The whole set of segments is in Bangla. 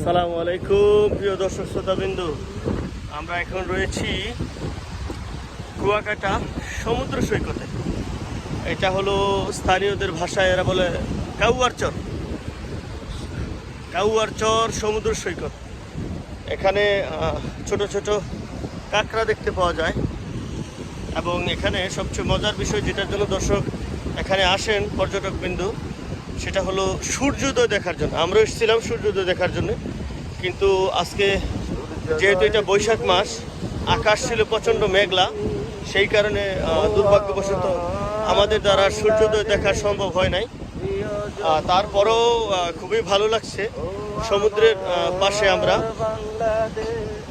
আসসালামু আলাইকুম প্রিয় দর্শক শ্রোতাবিন্দু, আমরা এখন রয়েছি কুয়াকাটা সমুদ্র সৈকতে। এটা হলো স্থানীয়দের ভাষায় এরা বলে কাউয়ারচর। কাউয়ারচর সমুদ্র সৈকত। এখানে ছোট ছোট কাঁকড়া দেখতে পাওয়া যায় এবং এখানে সবচেয়ে মজার বিষয় যেটার জন্য দর্শক এখানে আসেন পর্যটক বিন্দু, সেটা হলো সূর্যোদয় দেখার জন্য। আমরা এসেছিলাম সূর্যোদয় দেখার জন্য, কিন্তু আজকে যেহেতু এটা বৈশাখ মাস, আকাশ ছিল প্রচণ্ড মেঘলা, সেই কারণে দুর্ভাগ্যবশত আমাদের দ্বারা সূর্যোদয় দেখা সম্ভব হয় নাই। তারপরেও খুবই ভালো লাগছে। সমুদ্রের পাশে আমরা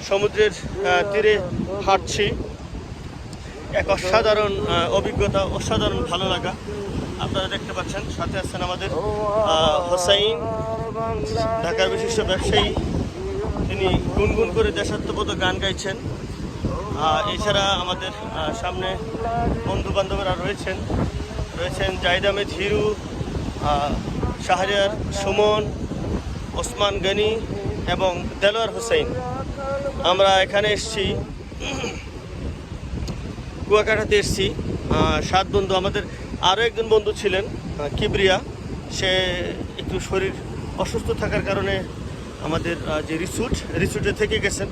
সমুদ্রের তীরে হাঁটছি। এক অসাধারণ অভিজ্ঞতা, অসাধারণ ভালো লাগা। আপনারা দেখতে পাচ্ছেন সাথে আছেন আমাদের হোসাইন, ঢাকার বিশিষ্ট ব্যবসায়ী। তিনি গুনগুন করে দেশাত্মবোধক গান গাইছেন। এছাড়া আমাদের সামনে বন্ধু বান্ধবরা রয়েছেন জাহিদ আহমেদ হিরু, শাহরিয়ার সুমন, ওসমান গনি এবং দেলোয়ার হোসেন। আমরা এখানে এসেছি, কুয়াকাটাতে এসেছি 7 বন্ধু। আমাদের আরও একজন বন্ধু ছিলেন কিবরিয়া, সে একটু শরীর অসুস্থ থাকার কারণে আমাদের যে রিসোর্টে থেকে গেছেন,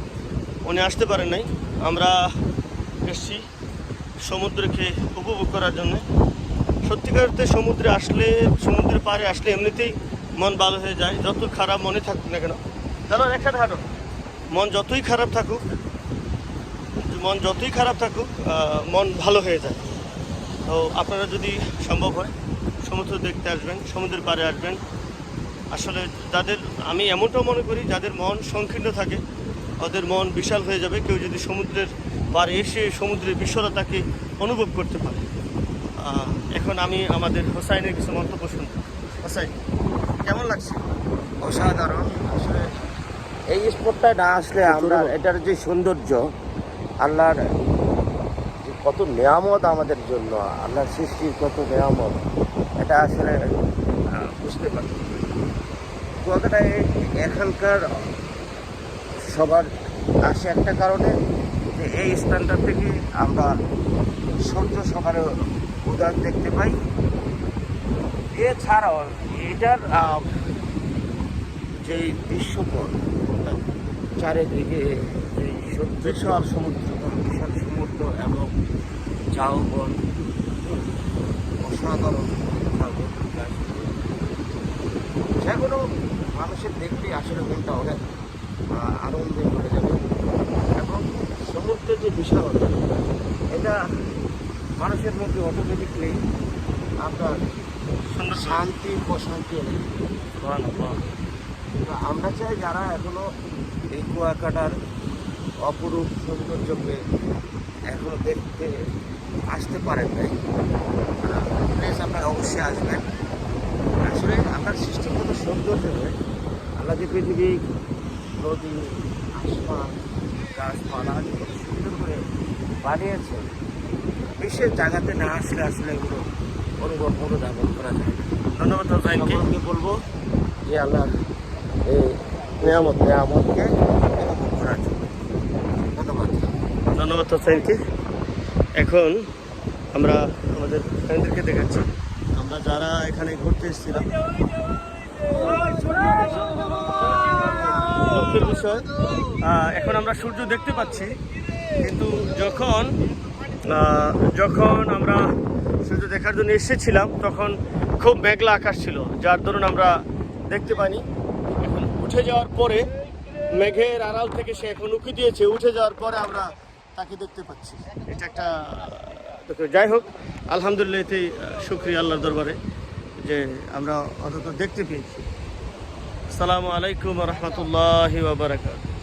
উনি আসতে পারেন নাই। আমরা এসেছি সমুদ্রকে উপভোগ করার জন্য। সত্যিকারতে সমুদ্রে আসলে, সমুদ্রের পাড়ে আসলে এমনিতেই মন ভালো হয়ে যায়, যত খারাপ মনে থাকুক না কেন। ধরো একসাথে হাঁটো, মন যতই খারাপ থাকুক মন ভালো হয়ে যায়। তো আপনারা যদি সম্ভব হয় সমুদ্র দেখতে আসবেন, সমুদ্রের পাড়ে আসবেন। আসলে আমি এমনটাও মনে করি, যাদের মন সংকীর্ণ থাকে ওদের মন বিশাল হয়ে যাবে কেউ যদি সমুদ্রের পাড়ে এসে সমুদ্রের বিশালতাকে অনুভব করতে পারে। এখন আমি আমাদের হোসাইনের কিছু মন্তব্য শুনব। হোসাইন, কেমন লাগছে? অসাধারণ। আসলে এই স্পটটায় না আসলে আমরা এটার যে সৌন্দর্য, আল্লাহর কত নেয়ামত আমাদের জন্য, আল্লাহর সৃষ্টির কত নেয়ামত, এটা আসলে বুঝতে পারি। কুয়াকাটায় এখানকার সবার আসে একটা কারণে, যে এই স্থানটা থেকে আমরা সূর্য সকালে উদয় দেখতে পাই। এছাড়াও এটার যে দৃশ্যপট, চারিদিকে বিশাল সমুদ্র এবং ঝাউবন, অসাধারণ যেগুলো মানুষের দেখতে আসলে মনটা অনেক আনন্দে ভরে যাবে। এবং সমুদ্রের যে বিশালতা, এটা মানুষের মধ্যে অটোমেটিকলি আপনার শান্তি প্রশান্তি এনে। আমরা চাই যারা এখনো এই কুয়াকাটার অপরূপ সৌন্দর্যকে এখনো দেখতে আসতে পারেন নাই, প্লিজ আপনারা অবশ্যই আসবেন। আসলে আপনার সৃষ্টিগত সৌন্দর্য হয়ে আল্লাহ যে পৃথিবী, নদী, আসমান, গাছপালা কত সুন্দর করে বানিয়েছে, বিশেষ জায়গাতে না আসলে আসলে এগুলো অনুভব অনুধাবন করা যায়। ধন্যবাদ হোসাইনকে। বলবো যে আল্লাহর এই নেয়ামতকে অনুভব করার জন্য ধন্যবাদ হোসাইনকে। এখন আমরা আমাদের ফ্রেন্ডদেরকে দেখাচ্ছি, আমরা যারা এখানে ঘুরতে এসেছিলাম। দুঃখের বিষয়, এখন আমরা সূর্য দেখতে পাচ্ছি, কিন্তু যখন আমরা সূর্য দেখার জন্য এসেছিলাম তখন খুব মেঘলা আকাশ ছিল, যার দরুন আমরা দেখতে পাইনি। এখন উঠে যাওয়ার পরে মেঘের আড়াল থেকে সে এখন উঁকি দিয়েছে, উঠে যাওয়ার পরে আমরা তাকে দেখতে পাচ্ছি। এটা একটা, যাই হোক, আলহামদুলিল্লাহ, এতেই শুকরিয়া আল্লাহর দরবারে যে আমরা অন্তত দেখতে পেয়েছি। আসসালামু আলাইকুম ওয়া রাহমাতুল্লাহি ওয়া বারাকাতুহু।